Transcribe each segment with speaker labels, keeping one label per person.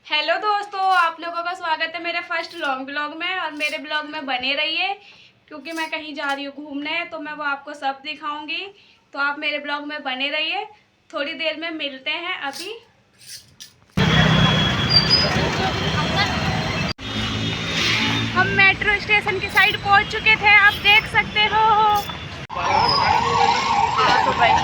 Speaker 1: Hello दोस्तों, आप लोगों का स्वागत है मेरे फर्स्ट लॉन्ग ब्लॉग में। और मेरे ब्लॉग में बने रहिए क्योंकि मैं कहीं जा रही हूँ घूमने, तो मैं वो आपको सब दिखाऊंगी। तो आप मेरे ब्लॉग में बने रहिए। थोड़ी देर में मिलते हैं। अभी हम मेट्रो स्टेशन की साइड पहुँच चुके थे, आप देख सकते हो। तो भाई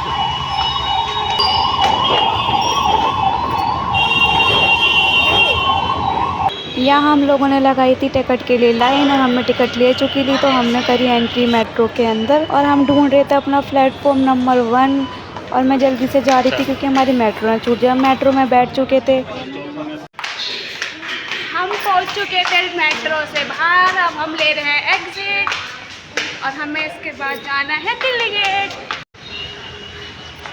Speaker 1: यहाँ हम लोगों ने लगाई थी टिकट के लिए लाइन, और हमने टिकट ले चुकी थी, तो हमने करी एंट्री मेट्रो के अंदर। और हम ढूंढ रहे थे अपना प्लेटफॉर्म नंबर 1, और मैं जल्दी से जा रही थी क्योंकि हमारी मेट्रो ना छूट जाए। मेट्रो में बैठ चुके थे, हम पहुंच चुके थे मेट्रो से बाहर। अब हम ले रहे हैं एग्जिट, और हमें इसके बाद जाना है दिल्ली गेट।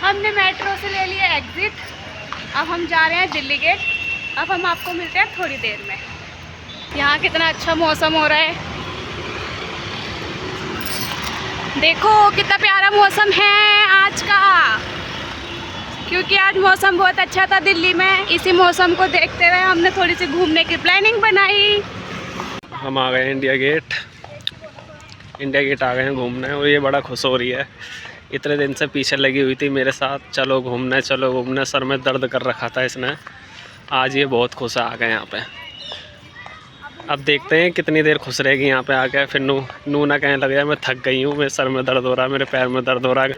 Speaker 1: हमने मेट्रो से ले लिया एग्जिट, अब हम जा रहे हैं दिल्ली गेट। अब हम आपको मिलते हैं थोड़ी देर में। यहाँ कितना अच्छा मौसम हो रहा है, देखो कितना प्यारा मौसम है आज का। क्योंकि आज मौसम बहुत अच्छा था दिल्ली में, इसी मौसम को देखते हुए हमने थोड़ी सी घूमने की प्लानिंग बनाई।
Speaker 2: हम आ गए इंडिया गेट। इंडिया गेट आ गए हैं घूमने, और ये बड़ा खुश हो रही है। इतने दिन से पीछे लगी हुई थी मेरे साथ, चलो घूमने चलो घूमने। सर में दर्द कर रखा था इसने। आज ये बहुत खुश आ गए यहाँ पे। अब देखते हैं कितनी देर खुश रहेगी यहाँ पे आके। फिर नू ना कहने लग जाए मैं थक गई हूँ, मेरे सर में दर्द हो रहा है, मेरे पैर में दर्द हो रहा है।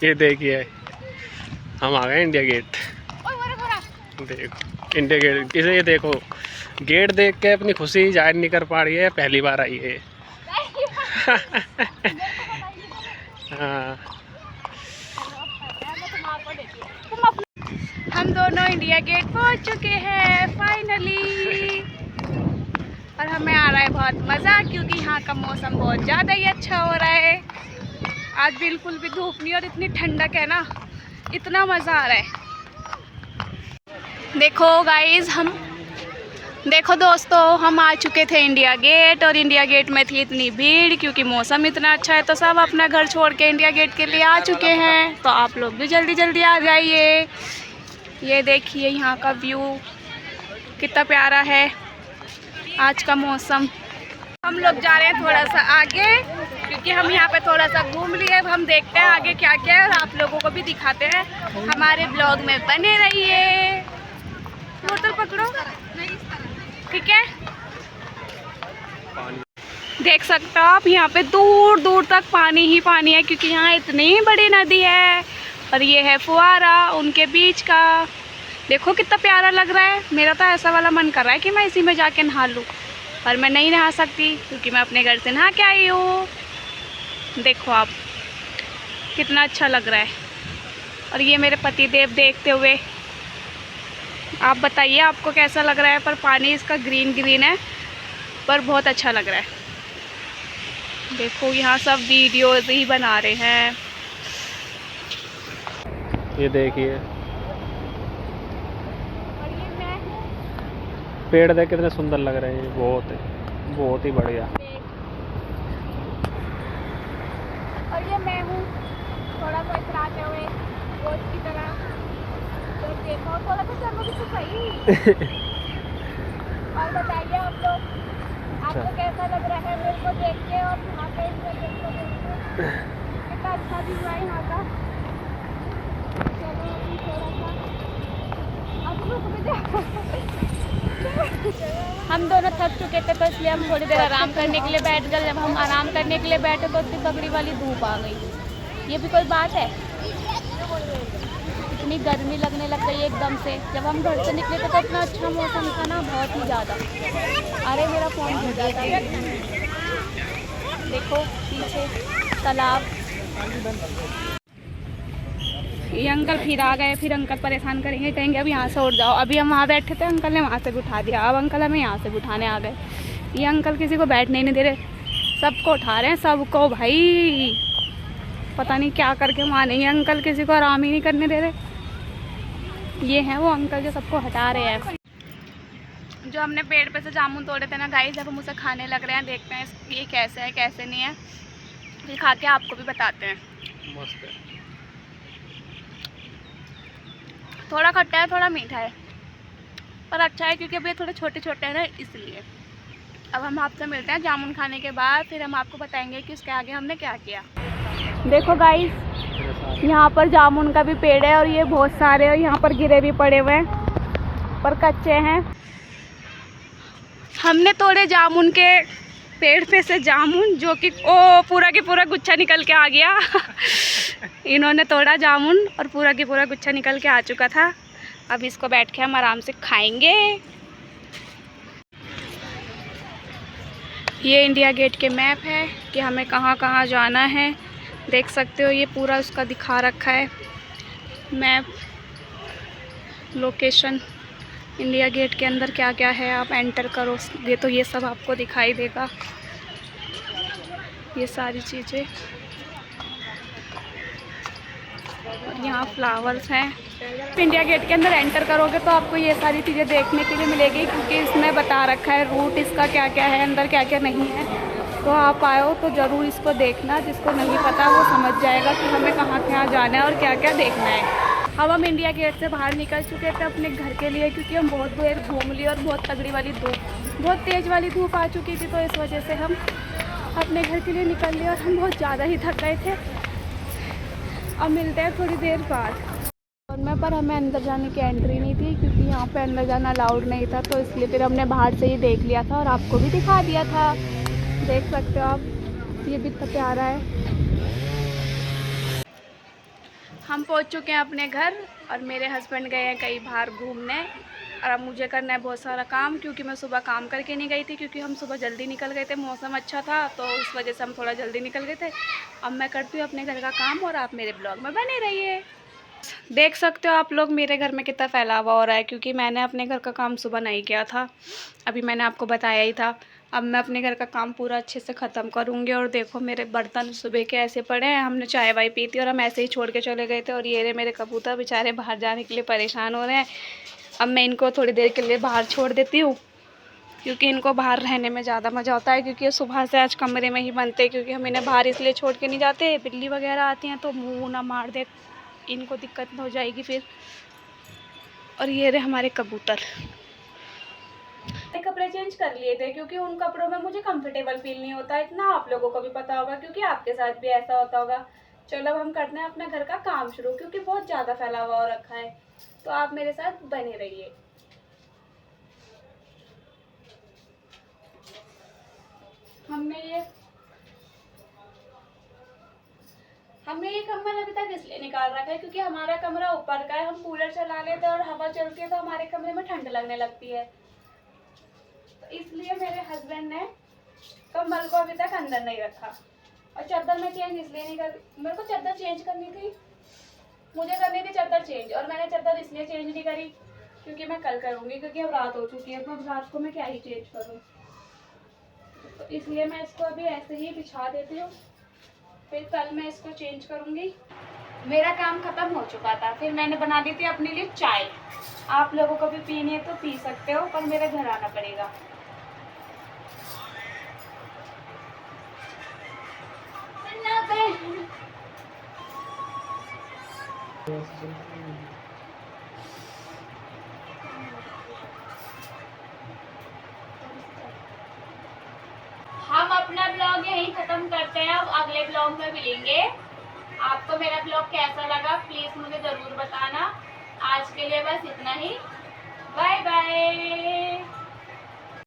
Speaker 2: ये देखिए हम आ गए इंडिया गेट। देखो इंडिया गेट, इसे ये देखो, गेट देख के अपनी खुशी जाहिर नहीं कर पा रही है, पहली बार आई है। हाँ।
Speaker 1: हम दोनों इंडिया गेट पहुंच चुके हैं फाइनली, और हमें आ रहा है बहुत मज़ा क्योंकि यहाँ का मौसम बहुत ज़्यादा ही अच्छा हो रहा है। आज बिल्कुल भी धूप नहीं और इतनी ठंडक है ना, इतना मज़ा आ रहा है। देखो गाइस, देखो दोस्तों, हम आ चुके थे इंडिया गेट, और इंडिया गेट में थी इतनी भीड़ क्योंकि मौसम इतना अच्छा है, तो सब अपना घर छोड़ के इंडिया गेट के लिए आ चुके हैं। तो आप लोग भी जल्दी जल्दी आ जाइए। ये देखिए यहाँ का व्यू कितना प्यारा है, आज का मौसम। हम लोग जा रहे हैं थोड़ा सा आगे क्योंकि हम यहाँ पे थोड़ा सा घूम लिए। अब हम देखते हैं आगे क्या क्या है और आप लोगों को भी दिखाते हैं। हमारे ब्लॉग में बने रहिए। बोतल पकड़ो, ठीक है। देख सकते हो आप, यहाँ पे दूर दूर तक पानी ही पानी है क्योंकि यहाँ इतनी बड़ी नदी है। और ये है फुहारा उनके बीच का। देखो कितना प्यारा लग रहा है। मेरा तो ऐसा वाला मन कर रहा है कि मैं इसी में जाके नहा लूँ, पर मैं नहीं नहा सकती क्योंकि मैं अपने घर से नहा के आई हूँ। देखो आप कितना अच्छा लग रहा है। और ये मेरे पति देव देखते हुए। आप बताइए आपको कैसा लग रहा है। पर पानी इसका ग्रीन ग्रीन है, पर बहुत अच्छा लग रहा है। देखो यहाँ सब वीडियोस ही बना रहे हैं।
Speaker 2: ये देखिए पेड़ देख कितने सुंदर लग रहे हैं, बहुत ही बढ़िया।
Speaker 1: और ये मैं हूँ थोड़ा सा इतराते हुए रोज की तरह। तो देखो थोड़ा सा चलो भी तो सही। और बताइए आप लोग, आपको कैसा लग रहा है मेरे को देख के, और यहाँ पे कितना अच्छा व्यू है यहाँ का। चलो अभी थोड़ा सा अब रुक भी जाओ। हम दोनों थक चुके थे, तो इसलिए हम थोड़ी देर आराम करने के लिए बैठ गए। जब हम आराम करने के लिए बैठे तो इतनी तगड़ी वाली धूप आ गई। ये भी कोई बात है, इतनी गर्मी लगने लग गई एकदम से। जब हम घर से निकले थे तो इतना अच्छा मौसम था ना, बहुत ही ज़्यादा। अरे मेरा फ़ोन हो जाता है। देखो पीछे तालाब। ये अंकल फिर आ गए, फिर अंकल परेशान करेंगे, कहेंगे अब यहाँ से उठ जाओ। अभी हम वहाँ बैठे थे, अंकल ने वहाँ से उठा दिया। अब अंकल हमें यहाँ से उठाने आ गए। ये अंकल किसी को बैठने नहीं दे रहे, सबको उठा रहे हैं, सबको। भाई पता नहीं क्या करके मानेंगे, अंकल किसी को आराम ही नहीं करने दे रहे। ये हैं वो अंकल जो सबको हटा रहे हैं। जो हमने पेड़ पे से जामुन तोड़े थे ना गाइस, जब हम उसे खाने लग रहे हैं, देखते हैं ये कैसे है कैसे नहीं है, फिर खा के आपको भी बताते हैं।
Speaker 2: मस्त है।
Speaker 1: थोड़ा खट्टा है थोड़ा मीठा है। पर अच्छा है क्योंकि अभी थोड़े छोटे छोटे हैं ना, इसलिए। अब हम आपसे मिलते हैं जामुन खाने के बाद, फिर हम आपको बताएंगे कि उसके आगे हमने क्या किया। देखो गाइस, यहाँ पर जामुन का भी पेड़ है और ये बहुत सारे, और यहाँ पर गिरे भी पड़े हुए हैं, पर कच्चे हैं। हमने तोड़े जामुन के पेड़ पे से जामुन, जो कि ओ पूरा की पूरा गुच्छा निकल के आ गया। इन्होंने तोड़ा जामुन और पूरा की पूरा गुच्छा निकल के आ चुका था। अब इसको बैठ के हम आराम से खाएंगे। ये इंडिया गेट के मैप है कि हमें कहाँ कहाँ जाना है। देख सकते हो, ये पूरा उसका दिखा रखा है मैप, लोकेशन। इंडिया गेट के अंदर क्या क्या है, आप एंटर करोगे तो ये सब आपको दिखाई देगा, ये सारी चीज़ें। और यहाँ फ्लावर्स हैं। इंडिया गेट के अंदर एंटर करोगे तो आपको ये सारी चीज़ें देखने के लिए मिलेगी, क्योंकि इसमें बता रखा है रूट इसका क्या क्या है, अंदर क्या क्या नहीं है। तो आप आए हो तो ज़रूर इसको देखना, जिसको नहीं पता वो समझ जाएगा कि हमें कहाँ कहाँ जाना है और क्या क्या देखना है। अब हम इंडिया गेट से बाहर निकल चुके थे अपने घर के लिए, क्योंकि हम बहुत देर घूम लिए और बहुत तगड़ी वाली धूप, बहुत तेज़ वाली धूप आ चुकी थी, तो इस वजह से हम अपने घर के लिए निकल लिए और हम बहुत ज़्यादा ही थक गए थे। अब मिलते हैं थोड़ी देर बाद। और में पर हमें अंदर जाने की एंट्री नहीं थी, क्योंकि यहाँ पे अंदर जाना अलाउड नहीं था, तो इसलिए फिर हमने बाहर से ही देख लिया था और आपको भी दिखा दिया था। देख सकते हो आप, ये भी इतना प्यारा है। हम पहुँच चुके हैं अपने घर और मेरे हस्बैंड गए हैं कहीं बाहर घूमने, और अब मुझे करना है बहुत सारा काम, क्योंकि मैं सुबह काम करके नहीं गई थी, क्योंकि हम सुबह जल्दी निकल गए थे, मौसम अच्छा था, तो उस वजह से हम थोड़ा जल्दी निकल गए थे। अब मैं करती हूँ अपने घर का काम और आप मेरे ब्लॉग में बने रहिए। देख सकते हो आप लोग मेरे घर में कितना फैलावा हो रहा है, क्योंकि मैंने अपने घर का काम सुबह नहीं किया था, अभी मैंने आपको बताया ही था। अब मैं अपने घर का काम पूरा अच्छे से ख़त्म करूँगी। और देखो मेरे बर्तन सुबह के ऐसे पड़े हैं, हमने चाय वाय पी थी और हम ऐसे ही छोड़ के चले गए थे। और ये रहे मेरे कबूतर, बेचारे बाहर जाने के लिए परेशान हो रहे हैं। अब मैं इनको थोड़ी देर के लिए बाहर छोड़ देती हूँ, क्योंकि इनको बाहर रहने में ज़्यादा मज़ा आता है, क्योंकि ये सुबह से आज कमरे में ही बनते हैं, क्योंकि हम इन्हें बाहर इसलिए छोड़ के नहीं जाते, बिल्ली वगैरह आती हैं तो मुँह ना मार दे, इनको दिक्कत हो जाएगी फिर। और ये रहे हमारे कबूतर। कपड़े चेंज कर लिए थे, क्योंकि उन कपड़ों में मुझे कंफर्टेबल फील नहीं होता, इतना आप लोगों को भी पता होगा, क्योंकि आपके साथ भी ऐसा होता होगा। चलो अब हम करते हैं अपना घर का काम शुरू, क्योंकि बहुत ज़्यादा फैला हुआ रखा है, तो आप मेरे साथ बने रहिए। हमने ये कमरा अभी तक इसलिए निकाल रखा है, क्योंकि हमारा कमरा ऊपर का है, हम कूलर चला लेते हैं और हवा चलती है तो हमारे कमरे में ठंड लगने लगती है, तो इसलिए मेरे हस्बैंड ने कम्बल को अभी तक अंदर नहीं रखा। और चादर में चेंज इसलिए नहीं कर, मेरे को चादर चेंज करनी थी, मुझे करनी थी चादर चेंज, और मैंने चादर इसलिए चेंज नहीं करी क्योंकि मैं कल करूँगी, क्योंकि अब रात हो चुकी है, तो अब रात को मैं क्या ही चेंज करूँ, तो इसलिए मैं इसको अभी ऐसे ही बिछा देती हूँ, फिर कल मैं इसको चेंज करूँगी। मेरा काम ख़त्म हो चुका था, फिर मैंने बना दी थी अपने लिए चाय। आप लोगों को भी पीनी है तो पी सकते हो, पर मेरे घर आना पड़ेगा। हम अपना ब्लॉग यहीं ख़त्म करते हैं, अब अगले ब्लॉग में मिलेंगे। आपको मेरा ब्लॉग कैसा लगा प्लीज़ मुझे ज़रूर बताना। आज के लिए बस इतना ही, बाय बाय।